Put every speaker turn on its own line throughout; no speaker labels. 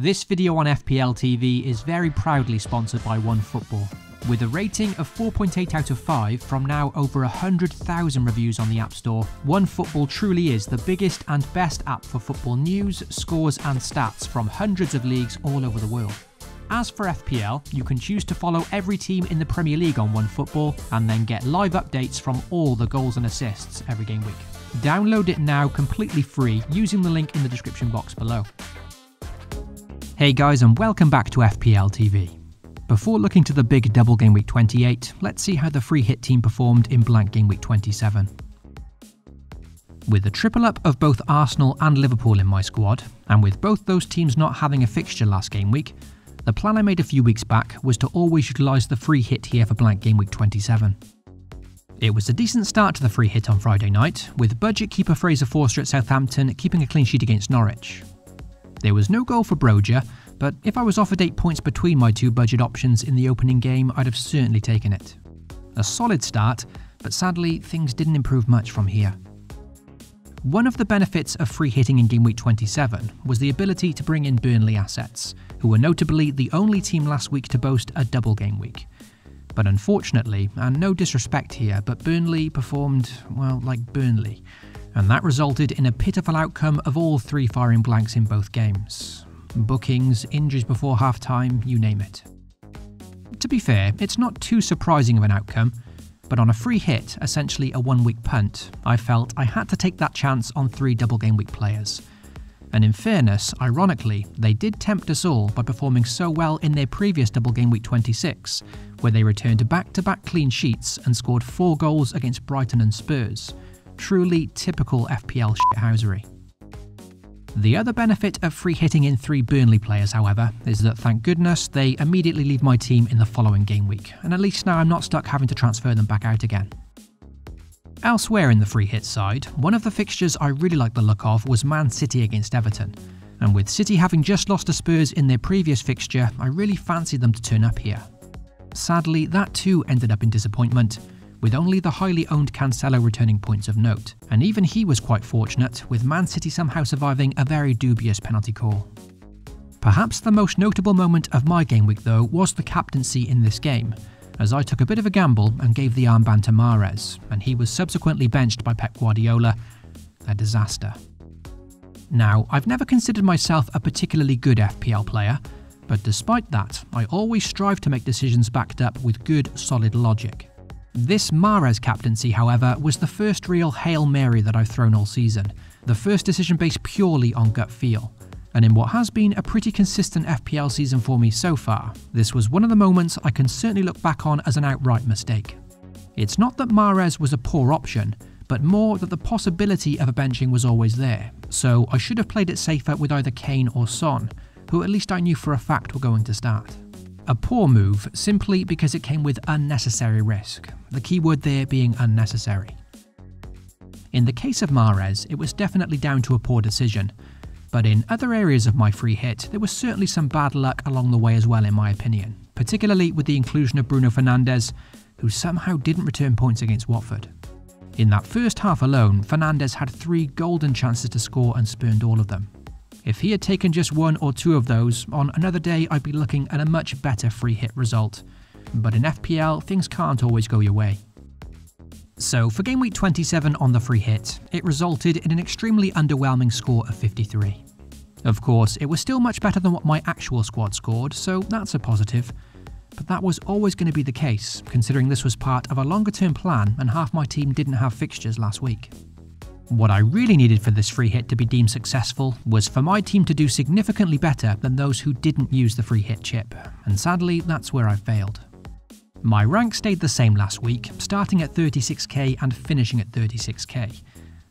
This video on FPL TV is very proudly sponsored by OneFootball. With a rating of 4.8 out of 5 from now over 100,000 reviews on the App Store, OneFootball truly is the biggest and best app for football news, scores and stats from hundreds of leagues all over the world. As for FPL, you can choose to follow every team in the Premier League on OneFootball and then get live updates from all the goals and assists every game week. Download it now completely free using the link in the description box below. Hey guys, and welcome back to FPL TV. Before looking to the big double game week 28, let's see how the free hit team performed in blank game week 27. With a triple up of both Arsenal and Liverpool in my squad, and with both those teams not having a fixture last game week, the plan I made a few weeks back was to always utilise the free hit here for blank game week 27. It was a decent start to the free hit on Friday night, with budget keeper Fraser Forster at Southampton keeping a clean sheet against Norwich. There was no goal for Broja, but if I was offered 8 points between my two budget options in the opening game, I'd have certainly taken it. A solid start, but sadly things didn't improve much from here. One of the benefits of free hitting in game week 27 was the ability to bring in Burnley assets, who were notably the only team last week to boast a double game week. But unfortunately, and no disrespect here, but Burnley performed, well, like Burnley. And that resulted in a pitiful outcome of all three firing blanks in both games. Bookings, injuries before half-time, you name it. To be fair, it's not too surprising of an outcome, but on a free hit, essentially a one-week punt, I felt I had to take that chance on three double game week players. And in fairness, ironically, they did tempt us all by performing so well in their previous double game week 26, where they returned to back-to-back clean sheets and scored 4 goals against Brighton and Spurs. Truly typical FPL shithousery. The other benefit of free hitting in 3 Burnley players, however, is that thank goodness they immediately leave my team in the following game week, and at least now I'm not stuck having to transfer them back out again. Elsewhere in the free hit side, one of the fixtures I really liked the look of was Man City against Everton, and with City having just lost to Spurs in their previous fixture, I really fancied them to turn up here. Sadly, that too ended up in disappointment, with only the highly owned Cancelo returning points of note, and even he was quite fortunate, with Man City somehow surviving a very dubious penalty call. Perhaps the most notable moment of my game week though was the captaincy in this game, as I took a bit of a gamble and gave the armband to Mahrez, and he was subsequently benched by Pep Guardiola. A disaster. Now, I've never considered myself a particularly good FPL player, but despite that, I always strive to make decisions backed up with good, solid logic. This Mahrez captaincy, however, was the first real Hail Mary that I've thrown all season, the first decision based purely on gut feel. And in what has been a pretty consistent FPL season for me so far, this was one of the moments I can certainly look back on as an outright mistake. It's not that Mahrez was a poor option, but more that the possibility of a benching was always there, so I should have played it safer with either Kane or Son, who at least I knew for a fact were going to start. A poor move simply because it came with unnecessary risk, the key word there being unnecessary. In the case of Mahrez, it was definitely down to a poor decision, but in other areas of my free hit, there was certainly some bad luck along the way as well in my opinion, particularly with the inclusion of Bruno Fernandes, who somehow didn't return points against Watford. In that first half alone, Fernandes had 3 golden chances to score and spurned all of them. If he had taken just 1 or 2 of those, on another day I'd be looking at a much better free hit result. But in FPL, things can't always go your way. So for game week 27 on the free hit, it resulted in an extremely underwhelming score of 53. Of course, it was still much better than what my actual squad scored, so that's a positive. But that was always going to be the case, considering this was part of a longer term plan and half my team didn't have fixtures last week. What I really needed for this free hit to be deemed successful was for my team to do significantly better than those who didn't use the free hit chip, and sadly that's where I failed. My rank stayed the same last week, starting at 36k and finishing at 36k.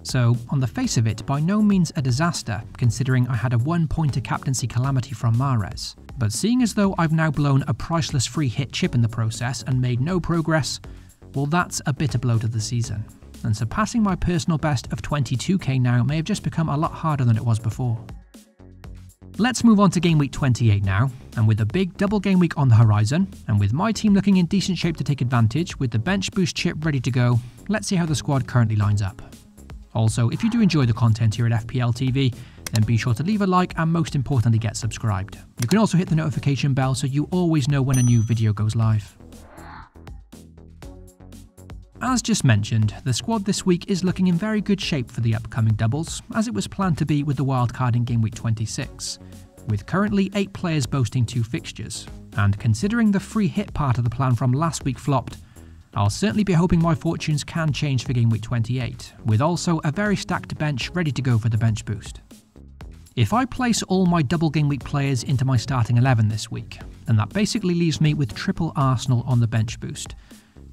So, on the face of it, by no means a disaster, considering I had a 1-pointer captaincy calamity from Mahrez. But seeing as though I've now blown a priceless free hit chip in the process and made no progress, well that's a bitter blow to the season. And surpassing my personal best of 22k now may have just become a lot harder than it was before. Let's move on to game week 28 now, and with a big double game week on the horizon, and with my team looking in decent shape to take advantage with the bench boost chip ready to go, let's see how the squad currently lines up. Also, if you do enjoy the content here at FPL TV, then be sure to leave a like and most importantly get subscribed. You can also hit the notification bell so you always know when a new video goes live. As just mentioned, the squad this week is looking in very good shape for the upcoming doubles, as it was planned to be with the wildcard in Gameweek 26, with currently 8 players boasting 2 fixtures, and considering the free hit part of the plan from last week flopped, I'll certainly be hoping my fortunes can change for Gameweek 28, with also a very stacked bench ready to go for the bench boost. If I place all my double Gameweek players into my starting 11 this week, then that basically leaves me with triple Arsenal on the bench boost,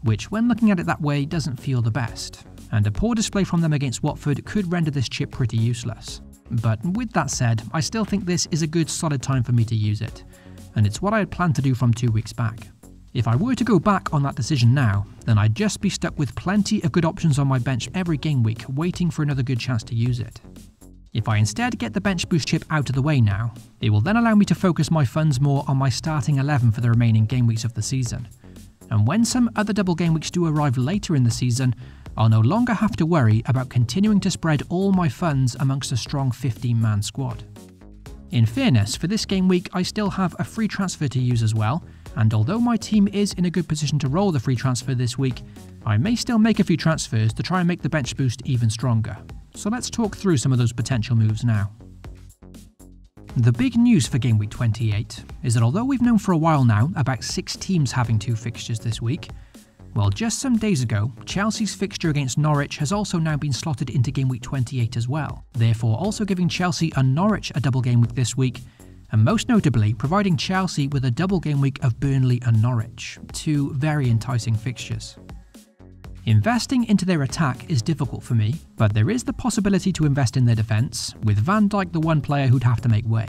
which when looking at it that way doesn't feel the best, and a poor display from them against Watford could render this chip pretty useless. But with that said, I still think this is a good solid time for me to use it, and it's what I had planned to do from 2 weeks back. If I were to go back on that decision now, then I'd just be stuck with plenty of good options on my bench every game week waiting for another good chance to use it. If I instead get the bench boost chip out of the way now, it will then allow me to focus my funds more on my starting 11 for the remaining game weeks of the season. And when some other double game weeks do arrive later in the season, I'll no longer have to worry about continuing to spread all my funds amongst a strong 15-man squad. In fairness, for this game week I still have a free transfer to use as well, and although my team is in a good position to roll the free transfer this week, I may still make a few transfers to try and make the bench boost even stronger. So let's talk through some of those potential moves now. The big news for Gameweek 28 is that although we've known for a while now about 6 teams having 2 fixtures this week, well, just some days ago, Chelsea's fixture against Norwich has also now been slotted into Gameweek 28 as well, therefore also giving Chelsea and Norwich a double game week this week, and most notably providing Chelsea with a double game week of Burnley and Norwich, 2 very enticing fixtures. Investing into their attack is difficult for me, but there is the possibility to invest in their defence, with Van Dijk the one player who'd have to make way.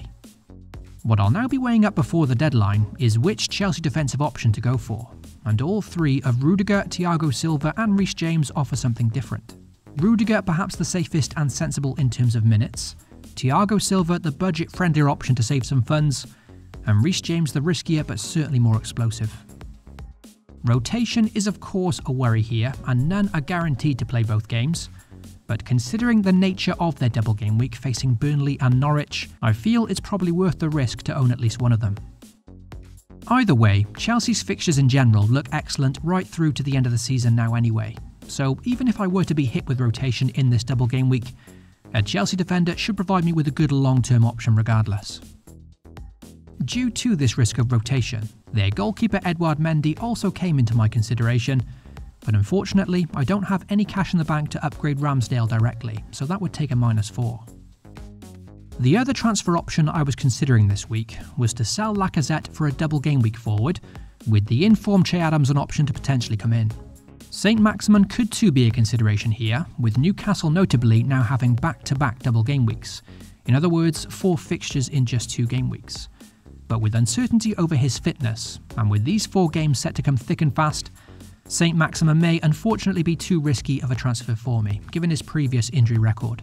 What I'll now be weighing up before the deadline is which Chelsea defensive option to go for, and all 3 of Rudiger, Thiago Silva and Reece James offer something different. Rudiger perhaps the safest and sensible in terms of minutes, Thiago Silva the budget-friendlier option to save some funds, and Reece James the riskier but certainly more explosive. Rotation is of course a worry here, and none are guaranteed to play both games, but considering the nature of their double game week facing Burnley and Norwich, I feel it's probably worth the risk to own at least one of them. Either way, Chelsea's fixtures in general look excellent right through to the end of the season now anyway, so even if I were to be hit with rotation in this double game week, a Chelsea defender should provide me with a good long-term option regardless. Due to this risk of rotation, their goalkeeper Edouard Mendy also came into my consideration, but unfortunately I don't have any cash in the bank to upgrade Ramsdale directly, so that would take a -4. The other transfer option I was considering this week was to sell Lacazette for a double game week forward, with the informed Che Adams an option to potentially come in. St Maximin could too be a consideration here, with Newcastle notably now having back-to-back double game weeks, in other words 4 fixtures in just 2 game weeks. But with uncertainty over his fitness, and with these 4 games set to come thick and fast, St Maximin may unfortunately be too risky of a transfer for me, given his previous injury record.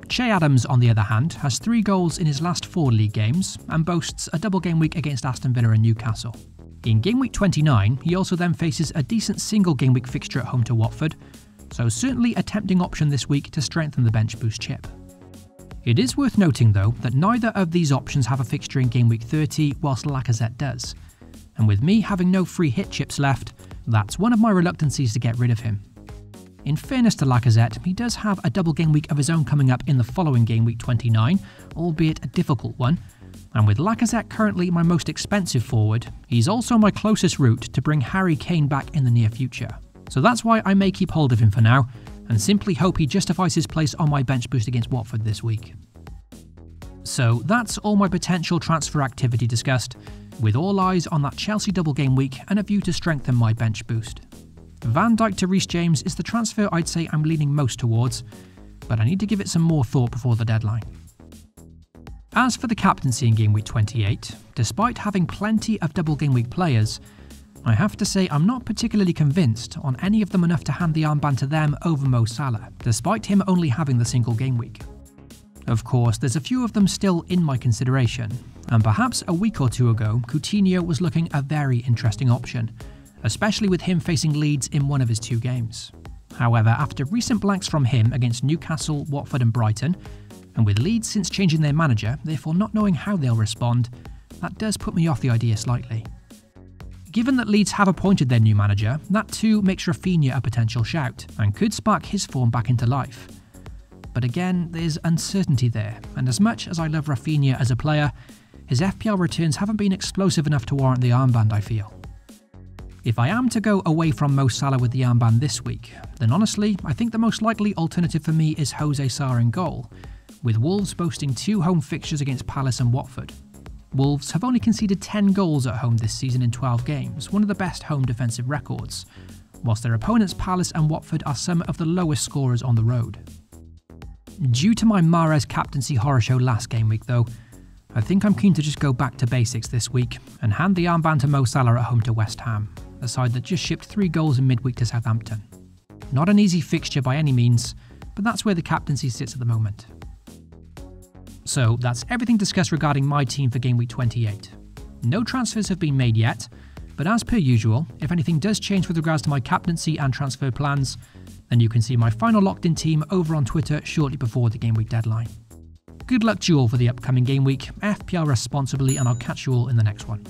Che Adams, on the other hand, has 3 goals in his last 4 league games, and boasts a double game week against Aston Villa and Newcastle. In Game Week 29, he also then faces a decent single game week fixture at home to Watford, so certainly a tempting option this week to strengthen the bench boost chip. It is worth noting though that neither of these options have a fixture in Game Week 30 whilst Lacazette does, and with me having no free hit chips left, that's one of my reluctancies to get rid of him. In fairness to Lacazette, he does have a double game week of his own coming up in the following Game Week 29, albeit a difficult one, and with Lacazette currently my most expensive forward, he's also my closest route to bring Harry Kane back in the near future. So that's why I may keep hold of him for now, and simply hope he justifies his place on my bench boost against Watford this week. So that's all my potential transfer activity discussed, with all eyes on that Chelsea double game week and a view to strengthen my bench boost. Van Dijk to Reece James is the transfer I'd say I'm leaning most towards, but I need to give it some more thought before the deadline. As for the captaincy in Game Week 28, despite having plenty of double game week players, I have to say I'm not particularly convinced on any of them enough to hand the armband to them over Mo Salah, despite him only having the single game week. Of course, there's a few of them still in my consideration, and perhaps a week or 2 ago, Coutinho was looking a very interesting option, especially with him facing Leeds in one of his 2 games. However, after recent blanks from him against Newcastle, Watford and Brighton, And with Leeds since changing their manager, therefore not knowing how they'll respond, that does put me off the idea slightly. Given that Leeds have appointed their new manager, that too makes Rafinha a potential shout, and could spark his form back into life. But again, there's uncertainty there, and as much as I love Rafinha as a player, his FPL returns haven't been explosive enough to warrant the armband, I feel. If I am to go away from Mo Salah with the armband this week, then honestly, I think the most likely alternative for me is Jose Sa in goal, with Wolves boasting 2 home fixtures against Palace and Watford. Wolves have only conceded 10 goals at home this season in 12 games, one of the best home defensive records, whilst their opponents Palace and Watford are some of the lowest scorers on the road. Due to my Mahrez captaincy horror show last game week though, I think I'm keen to just go back to basics this week and hand the armband to Mo Salah at home to West Ham, a side that just shipped 3 goals in midweek to Southampton. Not an easy fixture by any means, but that's where the captaincy sits at the moment. So that's everything discussed regarding my team for Game Week 28. No transfers have been made yet, but as per usual, if anything does change with regards to my captaincy and transfer plans, then you can see my final locked in team over on Twitter shortly before the Game Week deadline. Good luck to you all for the upcoming Game Week, FPL responsibly, and I'll catch you all in the next one.